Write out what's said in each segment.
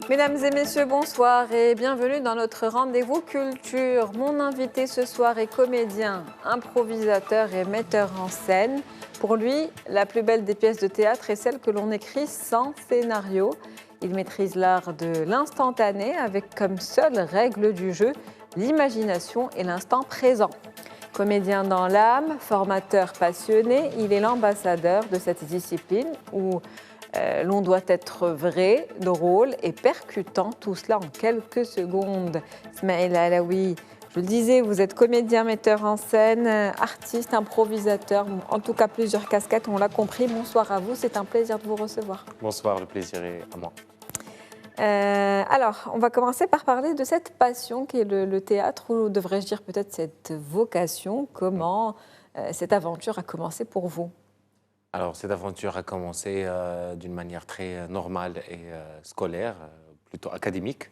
Mesdames et messieurs, bonsoir et bienvenue dans notre rendez-vous culture. Mon invité ce soir est comédien, improvisateur et metteur en scène. Pour lui, la plus belle des pièces de théâtre est celle que l'on écrit sans scénario. Il maîtrise l'art de l'instantané avec comme seule règle du jeu l'imagination et l'instant présent. Comédien dans l'âme, formateur passionné, il est l'ambassadeur de cette discipline où l'on doit être vrai, drôle et percutant, tout cela en quelques secondes. Smaïl Alaoui, je le disais, vous êtes comédien, metteur en scène, artiste, improvisateur, en tout cas plusieurs casquettes, on l'a compris. Bonsoir à vous, c'est un plaisir de vous recevoir. Bonsoir, le plaisir est à moi. Alors, on va commencer par parler de cette passion qui est le théâtre, ou devrais-je dire peut-être cette vocation. Comment cette aventure a commencé pour vous ? Alors, cette aventure a commencé d'une manière très normale et scolaire, plutôt académique.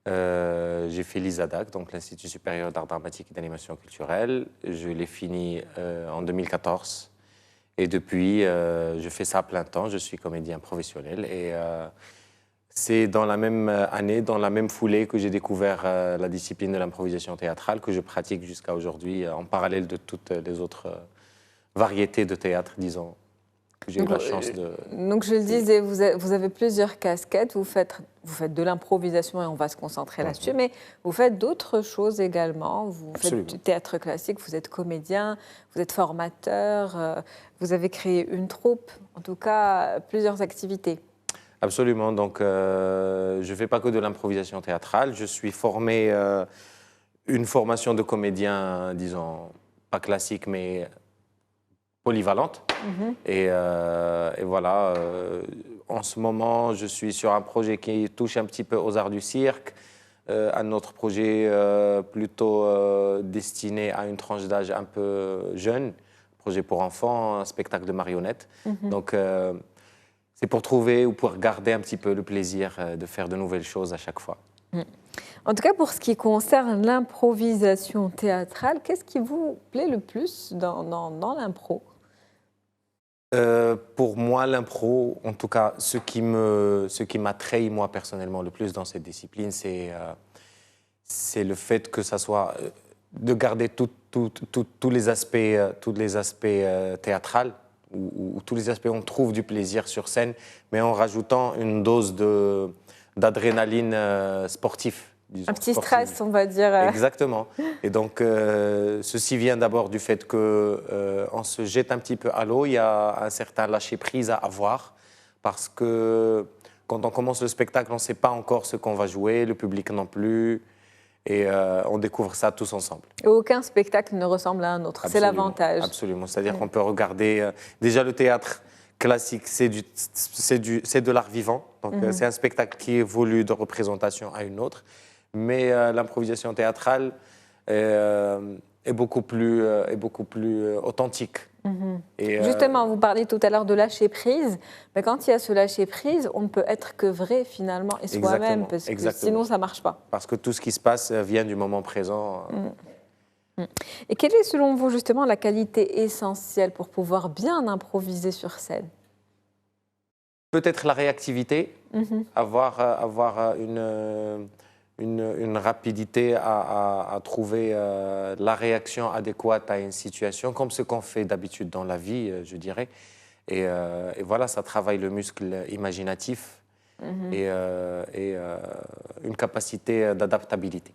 J'ai fait l'ISADAC, donc l'Institut supérieur d'art dramatique et d'animation culturelle. Je l'ai fini en 2014. Et depuis, je fais ça à plein temps. Je suis comédien professionnel. Et c'est dans la même année, dans la même foulée que j'ai découvert la discipline de l'improvisation théâtrale que je pratique jusqu'à aujourd'hui, en parallèle de toutes les autres variétés de théâtre, disons. J'ai eu la chance de... Donc je le disais, vous avez plusieurs casquettes, vous faites de l'improvisation et on va se concentrer là-dessus, mais vous faites d'autres choses également. Vous faites du théâtre classique, vous êtes comédien, vous êtes formateur, vous avez créé une troupe, en tout cas plusieurs activités. Absolument, donc je ne fais pas que de l'improvisation théâtrale, je suis formé, une formation de comédien, disons, pas classique, mais polyvalente. Et voilà, en ce moment, je suis sur un projet qui touche un petit peu aux arts du cirque, un autre projet plutôt destiné à une tranche d'âge un peu jeune, projet pour enfants, un spectacle de marionnettes. Donc, c'est pour trouver ou pour garder un petit peu le plaisir de faire de nouvelles choses à chaque fois. En tout cas, pour ce qui concerne l'improvisation théâtrale, qu'est-ce qui vous plaît le plus dans l'impro ? Pour moi, l'impro, en tout cas, ce qui m'a trahi, moi, personnellement, le plus dans cette discipline, c'est le fait que ça soit de garder tous les aspects théâtrales, où tous les aspects, on trouve du plaisir sur scène, mais en rajoutant une dose d'adrénaline sportive. Disons, un petit stress, on va dire. Exactement. Et donc, ceci vient d'abord du fait qu'on se jette un petit peu à l'eau. Il y a un certain lâcher-prise à avoir parce que quand on commence le spectacle, on ne sait pas encore ce qu'on va jouer, le public non plus. Et on découvre ça tous ensemble. Et aucun spectacle ne ressemble à un autre. C'est l'avantage. Absolument. C'est-à-dire qu'on peut regarder... déjà, le théâtre classique, c'est de l'art vivant. Donc, c'est un spectacle qui évolue de représentation à une autre. Mais l'improvisation théâtrale est beaucoup plus authentique. Et justement, vous parliez tout à l'heure de lâcher prise. Mais quand il y a ce lâcher prise, on ne peut être que vrai finalement et soi-même, parce que sinon ça ne marche pas. Parce que tout ce qui se passe vient du moment présent. Et quelle est selon vous justement la qualité essentielle pour pouvoir bien improviser sur scène ? Peut-être la réactivité, avoir une rapidité à trouver la réaction adéquate à une situation, comme ce qu'on fait d'habitude dans la vie, je dirais. Et voilà, ça travaille le muscle imaginatif et une capacité d'adaptabilité.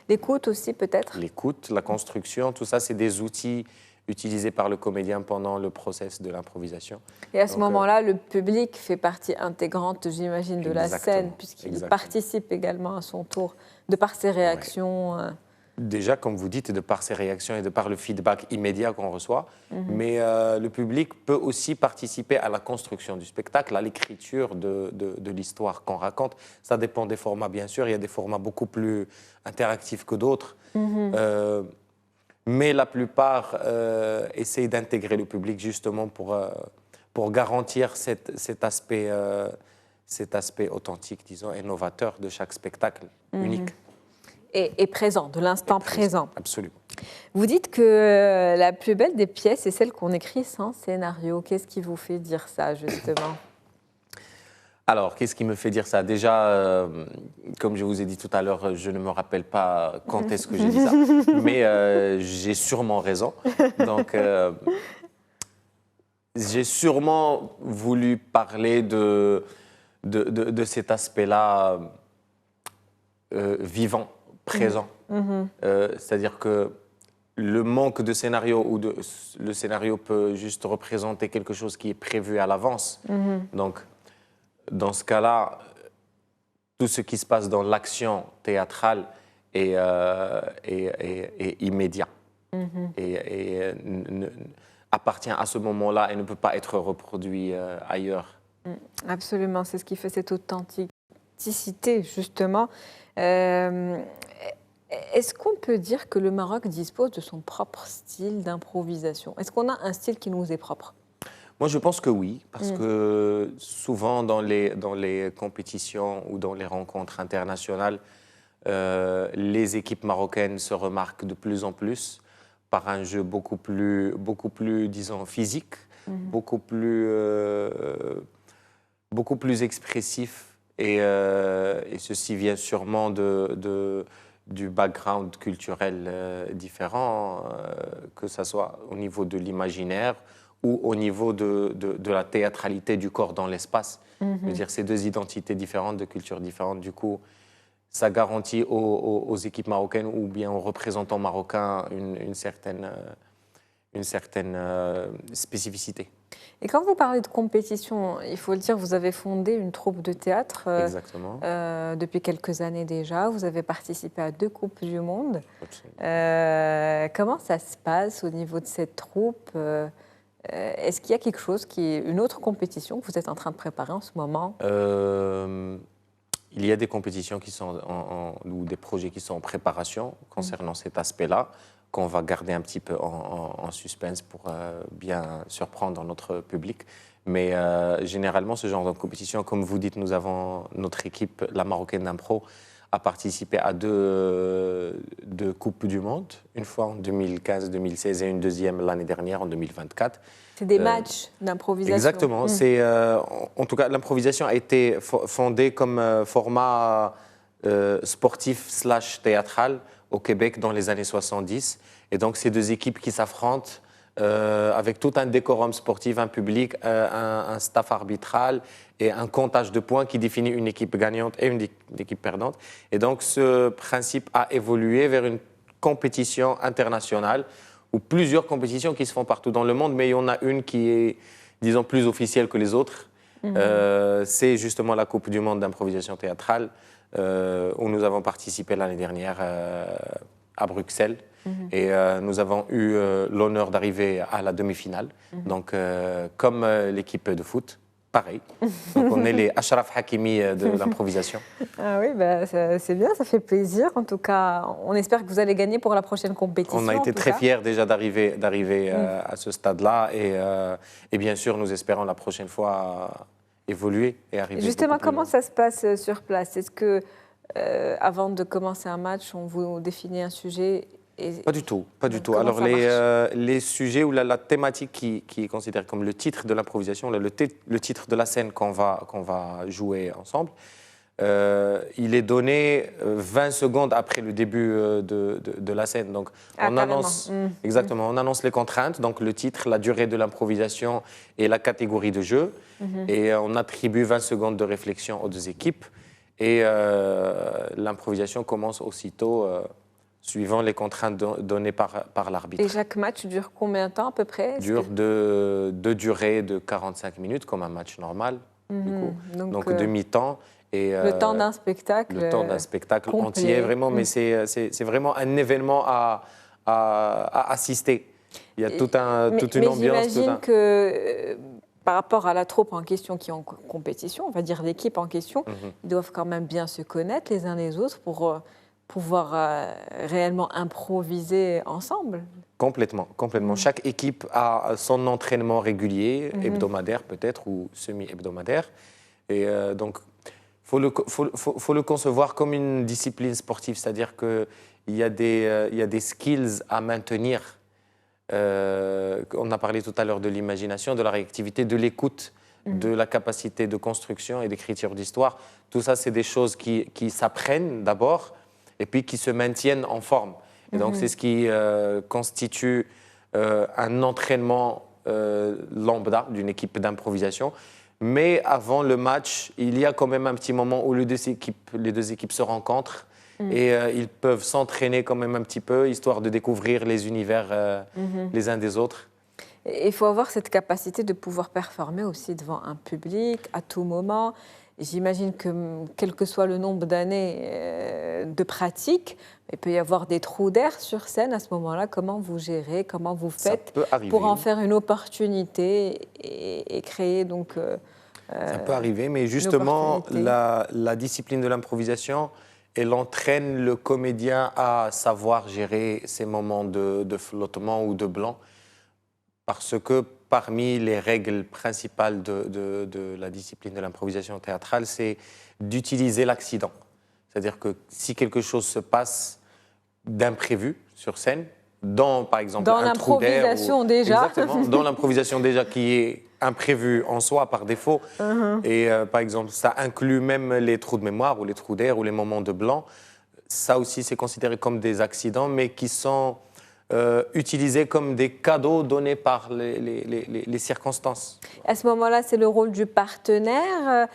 L'écoute aussi, peut-être ? L'écoute, la construction, tout ça, c'est des outils utilisés par le comédien pendant le process de l'improvisation. Et à ce moment-là, le public fait partie intégrante, j'imagine, de la scène, puisqu'il participe également à son tour, de par ses réactions. Déjà, comme vous dites, de par ses réactions et de par le feedback immédiat qu'on reçoit. Mais le public peut aussi participer à la construction du spectacle, à l'écriture de l'histoire qu'on raconte. Ça dépend des formats, bien sûr. Il y a des formats beaucoup plus interactifs que d'autres. Mais la plupart essayent d'intégrer le public justement pour garantir cet aspect authentique, disons, et novateur de chaque spectacle unique. Et présent, de l'instant présent. Absolument. Vous dites que la plus belle des pièces est celle qu'on écrit sans scénario. Qu'est-ce qui vous fait dire ça, justement ? Alors, qu'est-ce qui me fait dire ça? Déjà, comme je vous ai dit tout à l'heure, je ne me rappelle pas quand est-ce que j'ai dit ça, mais j'ai sûrement raison. Donc, j'ai sûrement voulu parler de cet aspect-là vivant, présent. C'est-à-dire que le manque de scénario le scénario peut juste représenter quelque chose qui est prévu à l'avance. Donc, dans ce cas-là, tout ce qui se passe dans l'action théâtrale est immédiat et appartient à ce moment-là et ne peut pas être reproduit ailleurs. Absolument, c'est ce qui fait cette authenticité, justement. Est-ce qu'on peut dire que le Maroc dispose de son propre style d'improvisation? Est-ce qu'on a un style qui nous est propre? Moi, je pense que oui, parce que souvent dans les compétitions ou dans les rencontres internationales, les équipes marocaines se remarquent de plus en plus par un jeu beaucoup plus disons, physique, beaucoup plus expressif. Et ceci vient sûrement du background culturel différent, que ce soit au niveau de l'imaginaire ou au niveau de la théâtralité du corps dans l'espace. Je veux dire, c'est deux identités différentes, deux cultures différentes. Du coup, ça garantit aux équipes marocaines ou bien aux représentants marocains une certaine spécificité. Et quand vous parlez de compétition, il faut le dire, vous avez fondé une troupe de théâtre Exactement. Depuis quelques années déjà. Vous avez participé à 2 Coupes du Monde. Comment ça se passe au niveau de cette troupe? Est-ce qu'il y a quelque chose une autre compétition que vous êtes en train de préparer en ce moment? Il y a des compétitions qui sont ou des projets qui sont en préparation concernant cet aspect-là, qu'on va garder un petit peu en suspense pour bien surprendre notre public. Mais généralement, ce genre de compétition, comme vous dites, nous avons notre équipe, la Marocaine d'Impro, a participé à deux Coupes du Monde, une fois en 2015-2016 et une deuxième l'année dernière, en 2024. C'est des matchs d'improvisation. Exactement. En tout cas, l'improvisation a été fondée comme format sportif/théâtral au Québec dans les années 70. Et donc, c'est 2 équipes qui s'affrontent avec tout un décorum sportif, un public, un staff arbitral et un comptage de points qui définit une équipe gagnante et une équipe perdante. Et donc, ce principe a évolué vers une compétition internationale ou plusieurs compétitions qui se font partout dans le monde, mais il y en a une qui est, disons, plus officielle que les autres. C'est justement la Coupe du Monde d'improvisation théâtrale où nous avons participé l'année dernière à Bruxelles. Et nous avons eu l'honneur d'arriver à la demi-finale. Donc, comme l'équipe de foot, pareil. Donc, on est les Achraf Hakimi de l'improvisation. Ah oui, bah, c'est bien, ça fait plaisir. En tout cas, on espère que vous allez gagner pour la prochaine compétition. On a été très fiers déjà d'arriver à ce stade-là. Et bien sûr, nous espérons la prochaine fois évoluer et arriver. Justement, comment ça se passe sur place? Est-ce que, avant de commencer un match, on vous définit un sujet? Pas du tout, pas du tout. Alors les sujets ou la thématique qui est considérée comme le titre de l'improvisation, le titre de la scène qu'on va jouer ensemble, il est donné 20 secondes après le début de la scène. Donc on annonce exactement, on annonce les contraintes, donc le titre, la durée de l'improvisation et la catégorie de jeu, et on attribue 20 secondes de réflexion aux 2 équipes, et l'improvisation commence aussitôt. Suivant les contraintes données par l'arbitre. Et chaque match dure combien de temps à peu près? Dure de durée de 45 minutes, comme un match normal, du coup. Donc demi-temps. Le temps d'un spectacle. Le temps d'un spectacle entier, vraiment. Mais c'est vraiment un événement à assister. Il y a toute une ambiance. Mais j'imagine que par rapport à la troupe en question qui est en compétition, on va dire l'équipe en question, ils doivent quand même bien se connaître les uns les autres pour pouvoir réellement improviser ensemble. Complètement. Chaque équipe a son entraînement régulier, hebdomadaire peut-être, ou semi-hebdomadaire. Et donc, faut le concevoir comme une discipline sportive, c'est-à-dire qu'il y a des skills à maintenir. On a parlé tout à l'heure de l'imagination, de la réactivité, de l'écoute de la capacité de construction et d'écriture d'histoire. Tout ça, c'est des choses qui s'apprennent d'abord et puis qui se maintiennent en forme. Et donc, c'est ce qui constitue un entraînement lambda d'une équipe d'improvisation. Mais avant le match, il y a quand même un petit moment où les deux équipes se rencontrent et ils peuvent s'entraîner quand même un petit peu, histoire de découvrir les univers les uns des autres. Il faut avoir cette capacité de pouvoir performer aussi devant un public à tout moment. J'imagine que quel que soit le nombre d'années de pratique, il peut y avoir des trous d'air sur scène à ce moment-là. Comment vous gérez, comment vous faites pour en faire une opportunité et créer donc... ça peut arriver, mais justement, la discipline de l'improvisation, elle entraîne le comédien à savoir gérer ces moments de flottement ou de blanc. Parce que parmi les règles principales de la discipline de l'improvisation théâtrale, c'est d'utiliser l'accident. C'est-à-dire que si quelque chose se passe d'imprévu sur scène, par exemple, dans un trou d'air... l'improvisation déjà. Exactement, dans l'improvisation déjà qui est imprévue en soi par défaut. Et par exemple, ça inclut même les trous de mémoire ou les trous d'air ou les moments de blanc. Ça aussi, c'est considéré comme des accidents, mais qui sont... utilisés comme des cadeaux donnés par les circonstances. À ce moment-là, c'est le rôle du partenaire.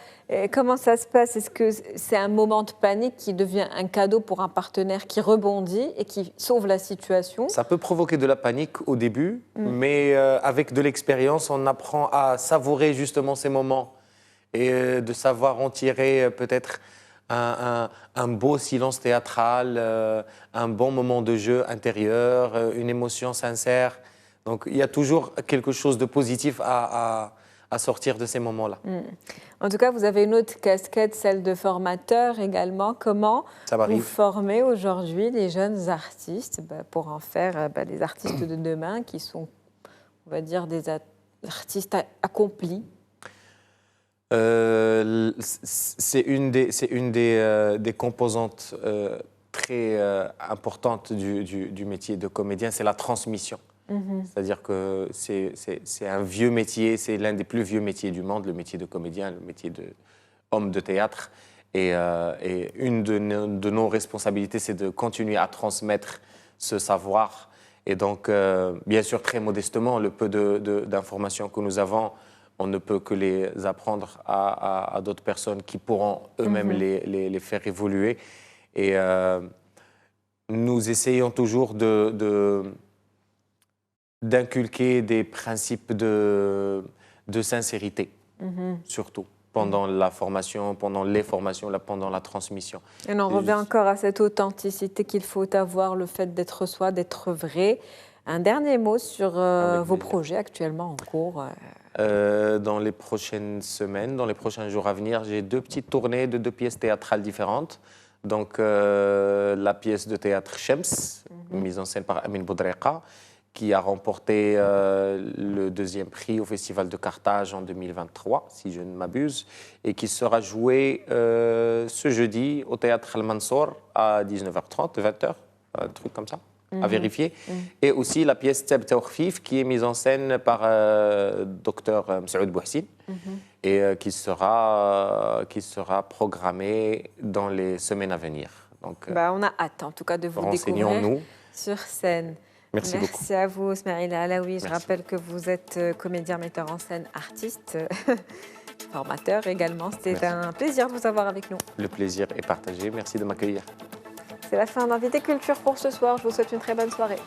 Comment ça se passe? Est-ce que c'est un moment de panique qui devient un cadeau pour un partenaire qui rebondit et qui sauve la situation? Ça peut provoquer de la panique au début, mais avec de l'expérience, on apprend à savourer justement ces moments et de savoir en tirer peut-être un beau silence théâtral, un bon moment de jeu intérieur, une émotion sincère. Donc il y a toujours quelque chose de positif à sortir de ces moments-là. En tout cas, vous avez une autre casquette, celle de formateur également. Comment vous formez aujourd'hui les jeunes artistes pour en faire les artistes de demain qui sont, on va dire, des artistes accomplis? C'est une des composantes très importantes du métier de comédien, c'est la transmission. C'est-à-dire que c'est un vieux métier, c'est l'un des plus vieux métiers du monde, le métier de comédien, le métier d'homme de théâtre. Et une de nos responsabilités, c'est de continuer à transmettre ce savoir. Et donc, bien sûr, très modestement, le peu d'informations que nous avons, on ne peut que les apprendre à d'autres personnes qui pourront eux-mêmes les faire évoluer. Et nous essayons toujours d'inculquer des principes de sincérité, surtout, pendant la formation, pendant les formations, pendant la transmission. Et on revient encore à cette authenticité qu'il faut avoir, le fait d'être soi, d'être vrai. Un dernier mot sur vos projets actuellement en cours. Dans les prochaines semaines, dans les prochains jours à venir, j'ai 2 petites tournées de 2 pièces théâtrales différentes. Donc, la pièce de théâtre Shems, mise en scène par Amin Boudreika, qui a remporté le 2e prix au Festival de Carthage en 2023, si je ne m'abuse, et qui sera jouée ce jeudi au Théâtre Al-Mansour à 19h30, 20h, un truc comme ça. À vérifier. Et aussi la pièce Teb Tawkhfif qui est mise en scène par Dr Msaoud Bouhsine et qui sera programmée dans les semaines à venir. Donc, on a hâte en tout cas de vous découvrir sur scène. Merci beaucoup. Merci à vous, Smaïl Alaoui. Je rappelle que vous êtes comédien, metteur en scène, artiste, formateur également. C'était un plaisir de vous avoir avec nous. Le plaisir est partagé. Merci de m'accueillir. C'est la fin d'Invité Culture pour ce soir. Je vous souhaite une très bonne soirée.